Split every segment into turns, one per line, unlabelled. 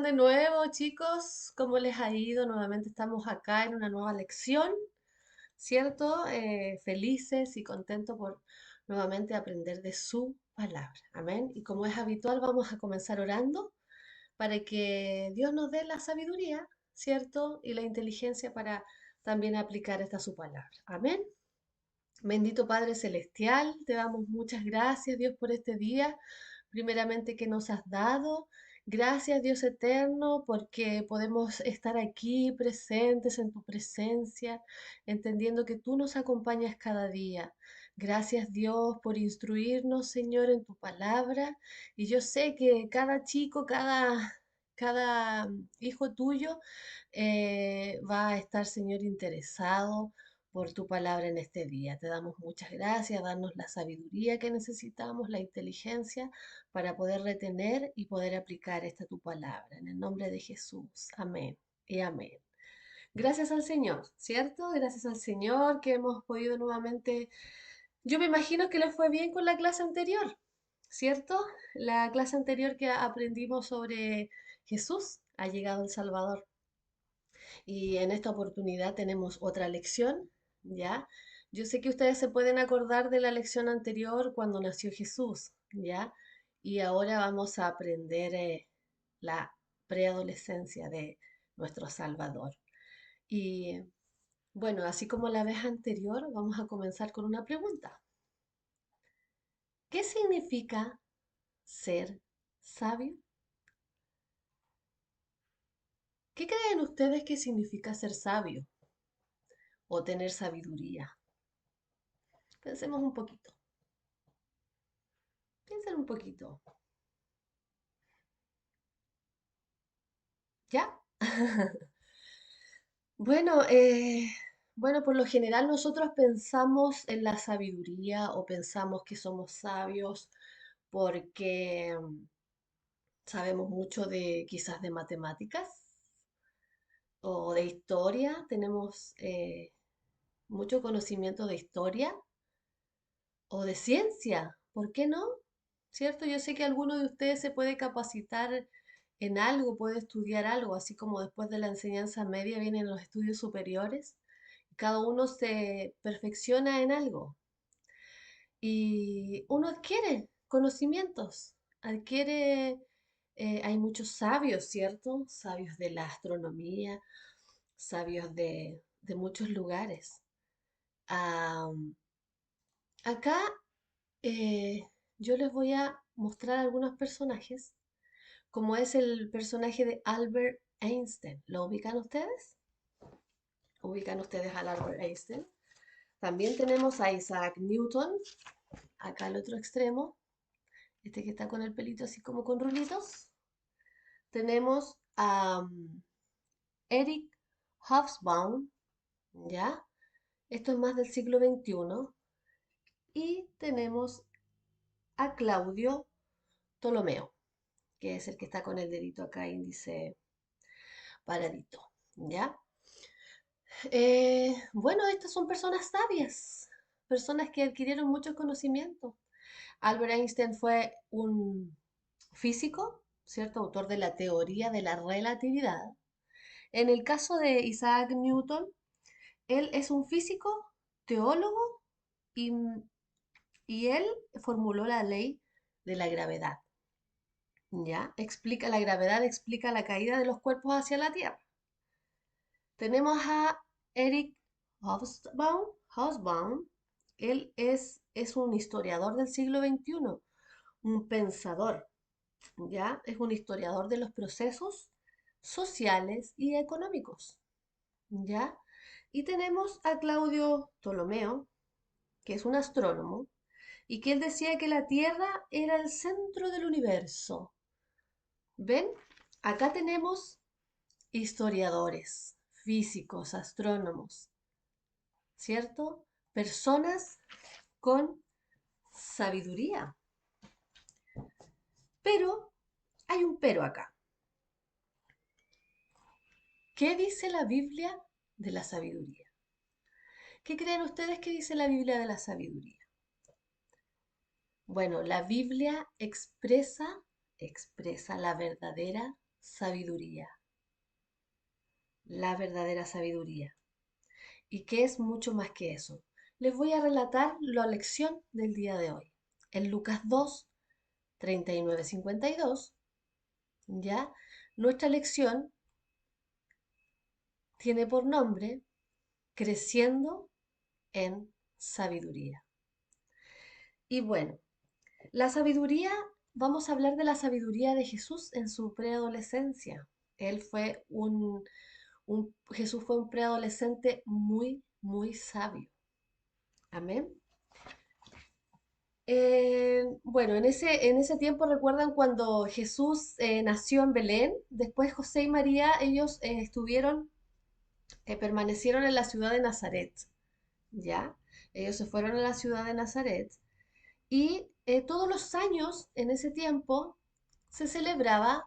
están de nuevo, chicos? ¿Cómo les ha ido? Nuevamente estamos acá en una nueva lección, ¿cierto? Felices y contentos por nuevamente aprender de su palabra. Amén. Y como es habitual, vamos a comenzar orando para que Dios nos dé la sabiduría, ¿cierto? Y la inteligencia para también aplicar esta su palabra. Amén. Bendito Padre Celestial, te damos muchas gracias, Dios, por este día, primeramente que nos has dado. Gracias, Dios eterno, porque podemos estar aquí presentes en tu presencia, entendiendo que tú nos acompañas cada día. Gracias, Dios, por instruirnos, Señor, en tu palabra. Y yo sé que cada chico, cada hijo tuyo va a estar, Señor, interesado por tu palabra en este día. Te damos muchas gracias, darnos la sabiduría que necesitamos, la inteligencia para poder retener y poder aplicar esta tu palabra. En el nombre de Jesús. Amén y amén. Gracias al Señor, ¿cierto? Gracias al Señor que hemos podido nuevamente. Yo me imagino que les fue bien con la clase anterior, ¿cierto? La clase anterior que aprendimos sobre Jesús, ha llegado el Salvador. Y en esta oportunidad tenemos otra lección, ¿ya? Yo sé que ustedes se pueden acordar de la lección anterior cuando nació Jesús, ¿ya? Y ahora vamos a aprender la preadolescencia de nuestro Salvador. Y bueno, así como la vez anterior, vamos a comenzar con una pregunta. ¿Qué significa ser sabio? ¿Qué creen ustedes que significa ser sabio o tener sabiduría? Pensemos un poquito. Piensen un poquito. ¿Ya? Bueno, bueno, por lo general nosotros pensamos en la sabiduría o pensamos que somos sabios porque sabemos mucho de quizás de matemáticas o de historia, tenemos mucho conocimiento de historia o de ciencia, ¿por qué no? ¿Cierto? Yo sé que alguno de ustedes se puede capacitar en algo, puede estudiar algo, así como después de la enseñanza media vienen los estudios superiores. Cada uno se perfecciona en algo y uno adquiere conocimientos, adquiere, hay muchos sabios, ¿cierto? Sabios de la astronomía, sabios de muchos lugares. Am, acá eh, yo les voy a mostrar algunos personajes, como es el personaje de Albert Einstein. ¿Lo ubican ustedes? ¿Ubican ustedes al Albert Einstein? También tenemos a Isaac Newton, acá al otro extremo, este que está con el pelito así como con rulitos. Tenemos a Eric Hobsbawm, ¿ya? Esto es más del siglo XXI. Y tenemos a Claudio Ptolomeo, que es el que está con el dedito acá índice paradito, ¿ya? Bueno, estas son personas sabias, personas que adquirieron muchos conocimientos. Albert Einstein fue un físico, ¿cierto? Autor de la teoría de la relatividad. En el caso de Isaac Newton, él es un físico, teólogo y, y él formuló la ley de la gravedad. ¿Ya? Explica la gravedad, explica la caída de los cuerpos hacia la Tierra. Tenemos a Eric Hobsbawm. Él es un historiador del siglo XXI, un pensador, ¿ya? Es un historiador de los procesos sociales y económicos, ¿ya? Y tenemos a Claudio Ptolomeo, que es un astrónomo, y que él decía que la Tierra era el centro del universo. ¿Ven? Acá tenemos historiadores, físicos, astrónomos, ¿cierto? Personas con sabiduría. Pero hay un pero acá. ¿Qué dice la Biblia de la sabiduría? ¿Qué creen ustedes que dice la Biblia de la sabiduría? Bueno, la Biblia expresa la verdadera sabiduría, la verdadera sabiduría. ¿Y qué es mucho más que eso? Les voy a relatar la lección del día de hoy. En Lucas 2, 39-52, ¿ya? Nuestra lección tiene por nombre Creciendo en Sabiduría. Y bueno, la sabiduría, vamos a hablar de la sabiduría de Jesús en su preadolescencia. Él fue Jesús fue un preadolescente muy, muy sabio. Amén. Bueno, en ese tiempo recuerdan cuando Jesús nació en Belén, después José y María, ellos permanecieron en la ciudad de Nazaret, ¿ya? Ellos se fueron a la ciudad de Nazaret y todos los años en ese tiempo se celebraba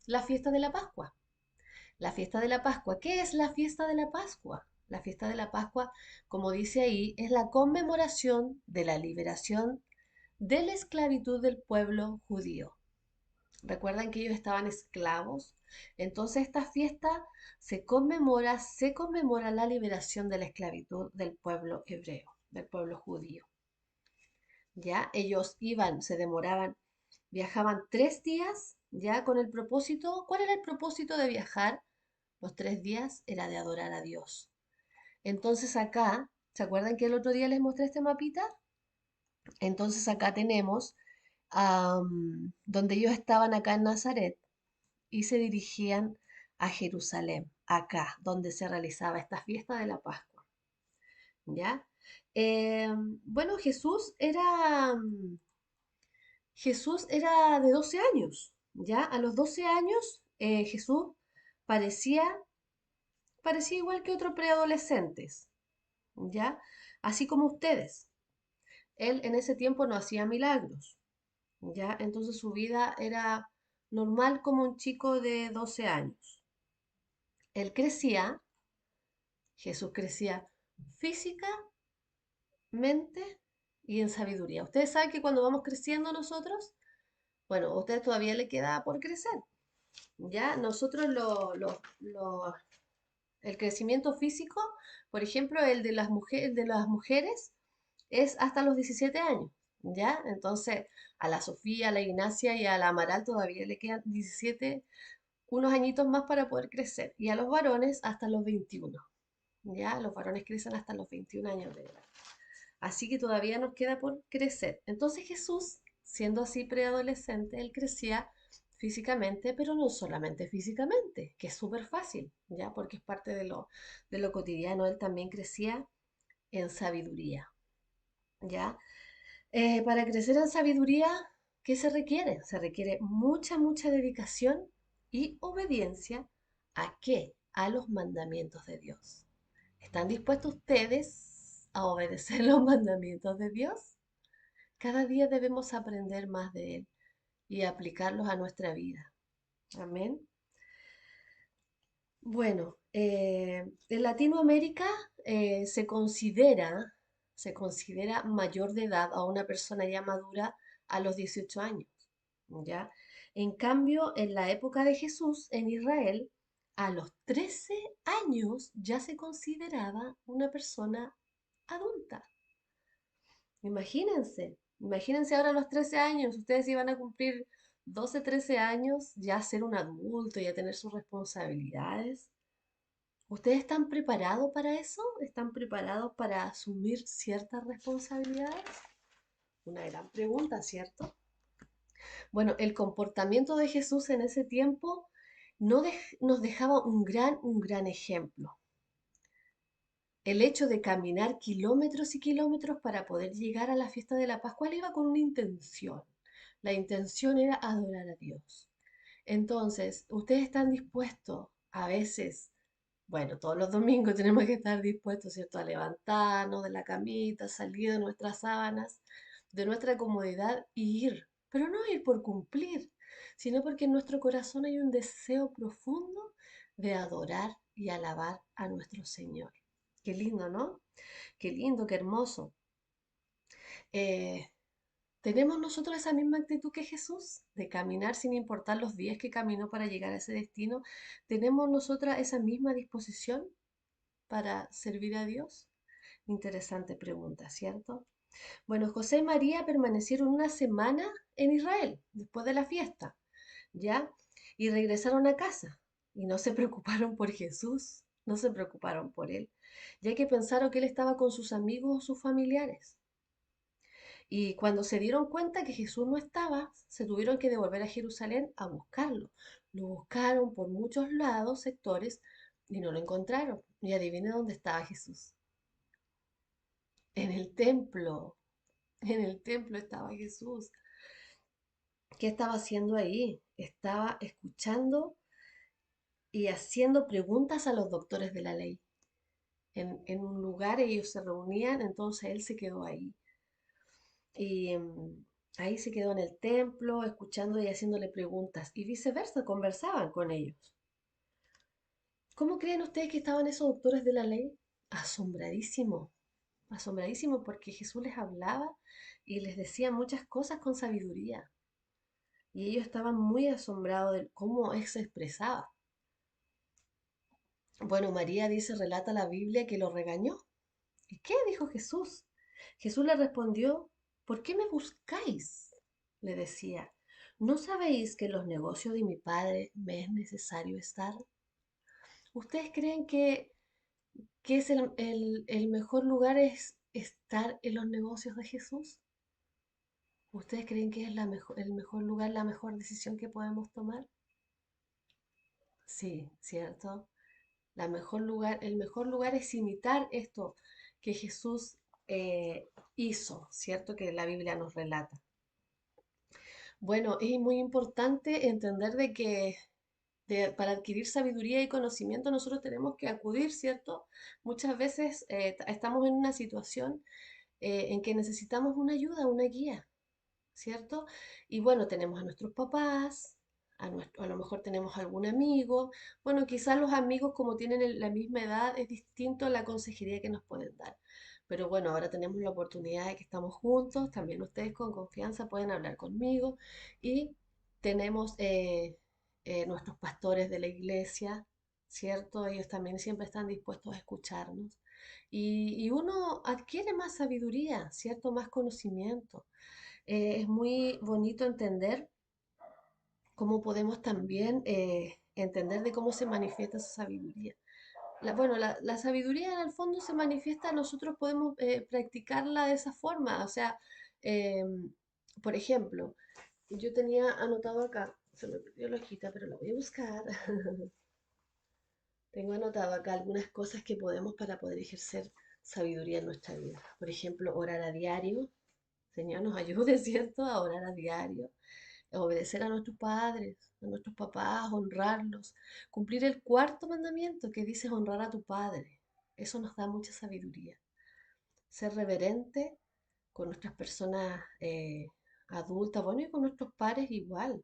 la fiesta de la Pascua. La fiesta de la Pascua. ¿Qué es la fiesta de la Pascua? La fiesta de la Pascua, como dice ahí, es la conmemoración de la liberación de la esclavitud del pueblo judío. Recuerdan que ellos estaban esclavos. Entonces esta fiesta se conmemora la liberación de la esclavitud del pueblo hebreo, del pueblo judío. Ya ellos se demoraban, viajaban 3 días, ya con el propósito. ¿Cuál era el propósito de viajar? Los 3 días era de adorar a Dios. Entonces acá, ¿se acuerdan que el otro día les mostré este mapita? Entonces acá tenemos donde ellos estaban acá en Nazaret y se dirigían a Jerusalén, acá, donde se realizaba esta fiesta de la Pascua. ¿Ya? Bueno, Jesús era de 12 años, ¿ya? A los 12 años Jesús parecía, parecía igual que otros preadolescentes, ¿ya? Así como ustedes. Él en ese tiempo no hacía milagros, ¿ya? Entonces su vida era normal como un chico de 12 años. Él crecía, Jesús crecía físicamente y en sabiduría. Ustedes saben que cuando vamos creciendo nosotros, bueno, a ustedes todavía le queda por crecer, ¿ya? Nosotros el crecimiento físico, por ejemplo, el de las mujeres es hasta los 17 años, ¿ya? Entonces, a la Sofía, a la Ignacia y a la Amaral todavía le quedan 17, unos añitos más para poder crecer. Y a los varones hasta los 21, ¿ya? Los varones crecen hasta los 21 años de edad. Así que todavía nos queda por crecer. Entonces Jesús, siendo así preadolescente, él crecía físicamente, pero no solamente físicamente, que es súper fácil, ¿ya? Porque es parte de lo cotidiano. Él también crecía en sabiduría, ¿ya? Para crecer en sabiduría, ¿qué se requiere? Se requiere mucha, mucha dedicación y obediencia. ¿A qué? A los mandamientos de Dios. ¿Están dispuestos ustedes a obedecer los mandamientos de Dios? Cada día debemos aprender más de Él y aplicarlos a nuestra vida. Amén. Bueno, en Latinoamérica se considera mayor de edad a una persona ya madura a los 18 años, ¿ya? En cambio, en la época de Jesús, en Israel, a los 13 años ya se consideraba una persona adulta. Imagínense ahora a los 13 años, ustedes iban a cumplir 12, 13 años, ya ser un adulto, ya tener sus responsabilidades. ¿Ustedes están preparados para eso? ¿Están preparados para asumir ciertas responsabilidades? Una gran pregunta, ¿cierto? Bueno, el comportamiento de Jesús en ese tiempo nos dejaba un gran ejemplo. El hecho de caminar kilómetros y kilómetros para poder llegar a la fiesta de la Pascua él iba con una intención. La intención era adorar a Dios. Entonces, ustedes están dispuestos a veces, bueno, todos los domingos tenemos que estar dispuestos, ¿cierto?, a levantarnos de la camita, salir de nuestras sábanas, de nuestra comodidad y ir, pero no ir por cumplir, sino porque en nuestro corazón hay un deseo profundo de adorar y alabar a nuestro Señor. Qué lindo, ¿no? Qué lindo, qué hermoso. Eh, ¿Tenemos nosotros esa misma actitud que Jesús de caminar sin importar los días que caminó para llegar a ese destino? ¿Tenemos nosotras esa misma disposición para servir a Dios? Interesante pregunta, ¿cierto? Bueno, José y María permanecieron una semana en Israel después de la fiesta, ¿ya? Y regresaron a casa y no se preocuparon por Jesús, no se preocuparon por él, ya que pensaron que él estaba con sus amigos o sus familiares. Y cuando se dieron cuenta que Jesús no estaba, se tuvieron que devolver a Jerusalén a buscarlo. Lo buscaron por muchos lados, sectores, y no lo encontraron. Y adivine dónde estaba Jesús. En el templo. En el templo estaba Jesús. ¿Qué estaba haciendo ahí? Estaba escuchando y haciendo preguntas a los doctores de la ley. En un lugar ellos se reunían, entonces él se quedó ahí. Y ahí se quedó en el templo, escuchando y haciéndole preguntas. Y viceversa, conversaban con ellos. ¿Cómo creen ustedes que estaban esos doctores de la ley? Asombradísimos, asombradísimos porque Jesús les hablaba y les decía muchas cosas con sabiduría. Y ellos estaban muy asombrados de cómo él se expresaba. Bueno, María dice, relata la Biblia que lo regañó. ¿Y qué dijo Jesús? Jesús le respondió, ¿por qué me buscáis? Le decía, ¿no sabéis que en los negocios de mi padre me es necesario estar? ¿Ustedes creen que es el mejor lugar es estar en los negocios de Jesús? ¿Ustedes creen que es el mejor lugar, la mejor decisión que podemos tomar? Sí, ¿cierto? El mejor lugar es imitar esto que Jesús hizo, ¿cierto? Que la Biblia nos relata. Bueno, es muy importante entender de que para adquirir sabiduría y conocimiento nosotros tenemos que acudir, ¿cierto? Muchas veces estamos en una situación en que necesitamos una ayuda, una guía, ¿cierto? Y bueno, tenemos a nuestros papás, a lo mejor tenemos algún amigo. Bueno, quizás los amigos como tienen la misma edad es distinto la consejería que nos pueden dar. Pero bueno, ahora tenemos la oportunidad de que estamos juntos, también ustedes con confianza pueden hablar conmigo y tenemos nuestros pastores de la iglesia, ¿cierto? Ellos también siempre están dispuestos a escucharnos. Y uno adquiere más sabiduría, ¿cierto? Más conocimiento. Es muy bonito entender cómo podemos también entender de cómo se manifiesta esa sabiduría. Bueno, la sabiduría en el fondo se manifiesta, nosotros podemos practicarla de esa forma. O sea, eh, por ejemplo, yo tenía anotado acá, se me perdió la hojita, pero la voy a buscar. Tengo anotado acá algunas cosas que podemos para poder ejercer sabiduría en nuestra vida. Por ejemplo, orar a diario. Señor nos ayude, ¿cierto? A orar a diario, obedecer a nuestros padres, a nuestros papás, honrarlos, cumplir el cuarto mandamiento que dice honrar a tu padre. Eso nos da mucha sabiduría. Ser reverente con nuestras personas adultas, bueno, y con nuestros pares igual.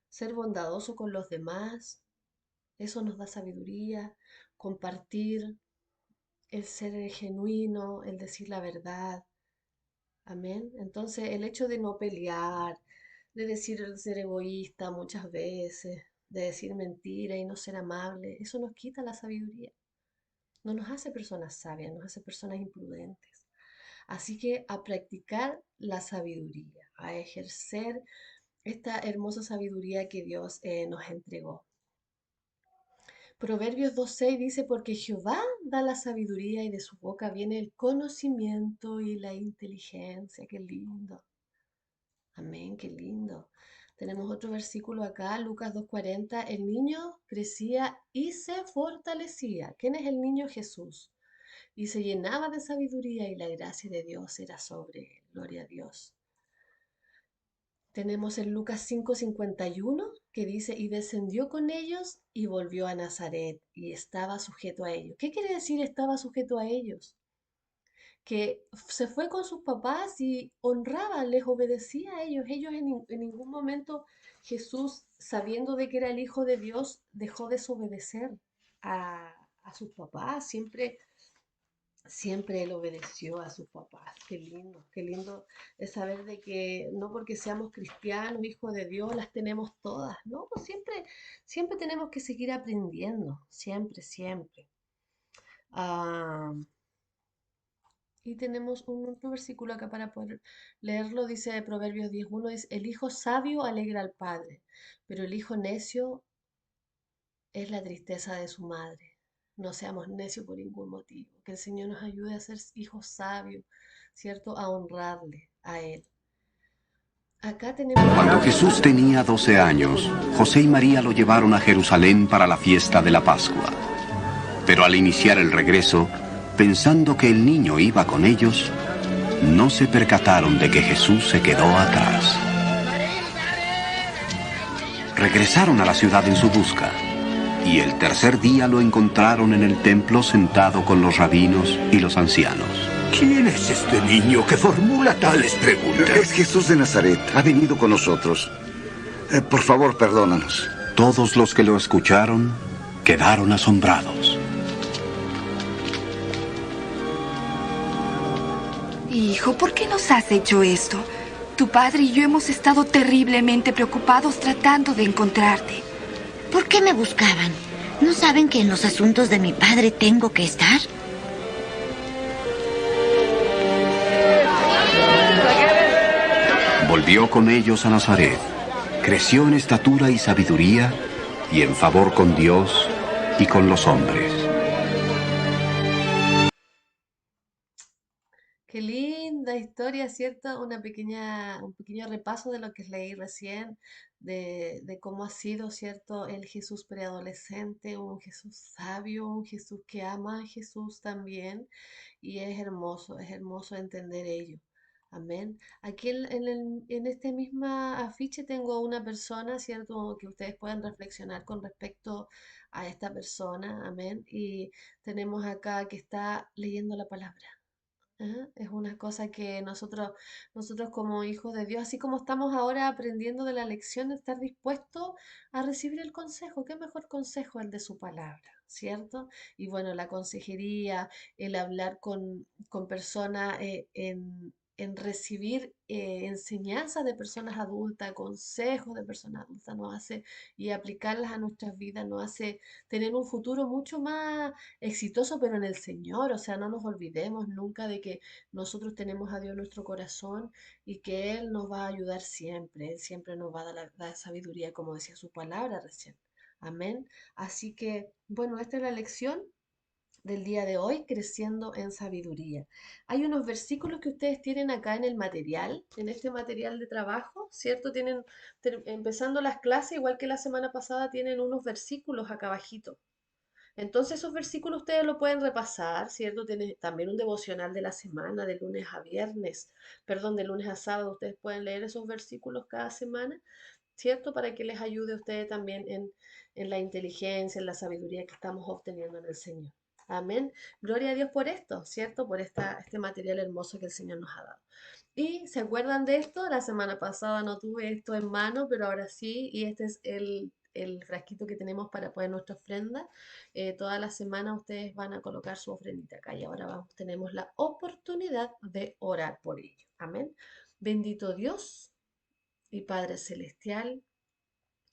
Ser bondadoso con los demás, eso nos da sabiduría. Compartir, el ser genuino, el decir la verdad. Amén. Entonces, el hecho de no pelear, de decir ser egoísta muchas veces, de decir mentira y no ser amable, eso nos quita la sabiduría. No nos hace personas sabias, nos hace personas imprudentes. Así que a practicar la sabiduría, a ejercer esta hermosa sabiduría que Dios nos entregó. Proverbios 2.6 dice, porque Jehová da la sabiduría y de su boca viene el conocimiento y la inteligencia. Qué lindo. Amén, qué lindo. Tenemos otro versículo acá, Lucas 2.40. El niño crecía y se fortalecía. ¿Quién es el niño? Jesús. Y se llenaba de sabiduría y la gracia de Dios era sobre él. Gloria a Dios. Tenemos en Lucas 5:51 que dice, y descendió con ellos y volvió a Nazaret y estaba sujeto a ellos. ¿Qué quiere decir estaba sujeto a ellos? Que se fue con sus papás y honraba, les obedecía a ellos. Ellos en ningún momento Jesús, sabiendo de que era el Hijo de Dios, dejó desobedecer a sus papás. Siempre siempre él obedeció a sus papás. Qué lindo es saber de que no porque seamos cristianos, hijos de Dios, las tenemos todas, ¿no? Pues siempre tenemos que seguir aprendiendo, siempre, siempre. Ah, y tenemos un otro versículo acá para poder leerlo, dice Proverbios 10:1, es, el hijo sabio alegra al padre, pero el hijo necio es la tristeza de su madre. No seamos necios por ningún motivo. Que el Señor nos ayude a ser hijos sabios, ¿cierto? A honrarle a Él. Acá tenemos
Cuando Jesús tenía 12 años, José y María lo llevaron a Jerusalén para la fiesta de la Pascua. Pero al iniciar el regreso, pensando que el niño iba con ellos, no se percataron de que Jesús se quedó atrás. Regresaron a la ciudad en su busca, y el tercer día lo encontraron en el templo sentado con los rabinos y los ancianos.
¿Quién es este niño que formula tales preguntas?
Es Jesús de Nazaret. Ha venido con nosotros. Por favor, perdónanos.
Todos los que lo escucharon quedaron asombrados.
Hijo, ¿por qué nos has hecho esto? Tu padre y yo hemos estado terriblemente preocupados tratando de encontrarte.
¿Por qué me buscaban? ¿No saben que en los asuntos de mi padre tengo que estar?
Volvió con ellos a Nazaret. Creció en estatura y sabiduría y en favor con Dios y con los hombres.
qué linda historia, ¿cierto? Un pequeño repaso de lo que leí recién, de cómo ha sido, ¿cierto? El Jesús preadolescente, un Jesús sabio, un Jesús que ama a Jesús también. Y es hermoso entender ello. Amén. Aquí en este misma afiche tengo una persona, ¿cierto? Que ustedes puedan reflexionar con respecto a esta persona. Amén. Y tenemos acá que está leyendo la palabra. Ajá. Es una cosa que nosotros como hijos de Dios, así como estamos ahora aprendiendo de la lección, estar dispuestos a recibir el consejo. ¿Qué mejor consejo el de su palabra? ¿Cierto? Y bueno, la consejería, el hablar con personas, en recibir enseñanzas de personas adultas, consejos de personas adultas, nos hace y aplicarlas a nuestras vidas, nos hace tener un futuro mucho más exitoso, pero en el Señor. O sea, no nos olvidemos nunca de que nosotros tenemos a Dios en nuestro corazón y que Él nos va a ayudar siempre. Él siempre nos va a dar la sabiduría, como decía su palabra recién. Amén. Así que, bueno, esta es la lección del día de hoy, creciendo en sabiduría. Hay unos versículos que ustedes tienen acá en el material, en este material de trabajo, ¿cierto? Tienen, empezando las clases, igual que la semana pasada, tienen unos versículos acá abajito. Entonces esos versículos ustedes lo pueden repasar, ¿cierto? Tiene también un devocional de la semana, de lunes a viernes, perdón, de lunes a sábado. Ustedes pueden leer esos versículos cada semana, ¿cierto? Para que les ayude a ustedes también en la inteligencia, en la sabiduría que estamos obteniendo en el Señor. Amén. Gloria a Dios por esto, ¿cierto? Por este material hermoso que el Señor nos ha dado. Y se acuerdan de esto, la semana pasada no tuve esto en mano, pero ahora sí, y este es el frasquito que tenemos para poner nuestra ofrenda. Toda la semana ustedes van a colocar su ofrendita acá y ahora tenemos la oportunidad de orar por ello. Amén. Bendito Dios y Padre Celestial,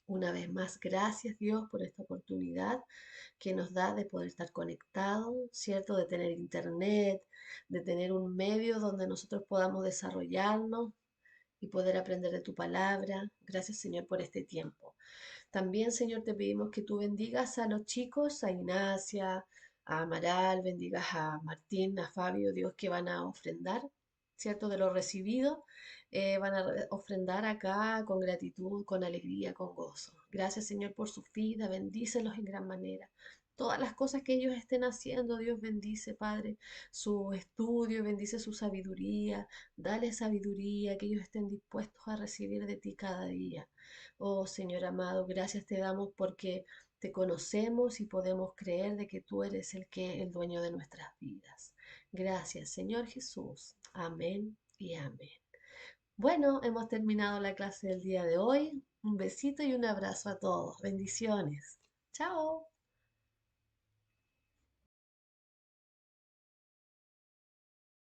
una vez más, gracias Dios por esta oportunidad que nos da de poder estar conectados, ¿cierto? De tener internet, de tener un medio donde nosotros podamos desarrollarnos y poder aprender de tu palabra. Gracias Señor por este tiempo. También Señor te pedimos que tú bendigas a los chicos, a Ignacia, a Amaral, bendigas a Martín, a Fabio, Dios, que van a ofrendar, ¿cierto? De lo recibido, van a ofrendar acá con gratitud, con alegría, con gozo. Gracias Señor por su vida, bendícelos en gran manera. Todas las cosas que ellos estén haciendo, Dios bendice, Padre, su estudio, bendice su sabiduría, dale sabiduría, que ellos estén dispuestos a recibir de ti cada día. Oh Señor amado, gracias te damos porque te conocemos y podemos creer de que tú eres el dueño de nuestras vidas. Gracias, Señor Jesús. Amén y amén. Bueno, hemos terminado la clase del día de hoy. Un besito y un abrazo a todos. Bendiciones. Chao.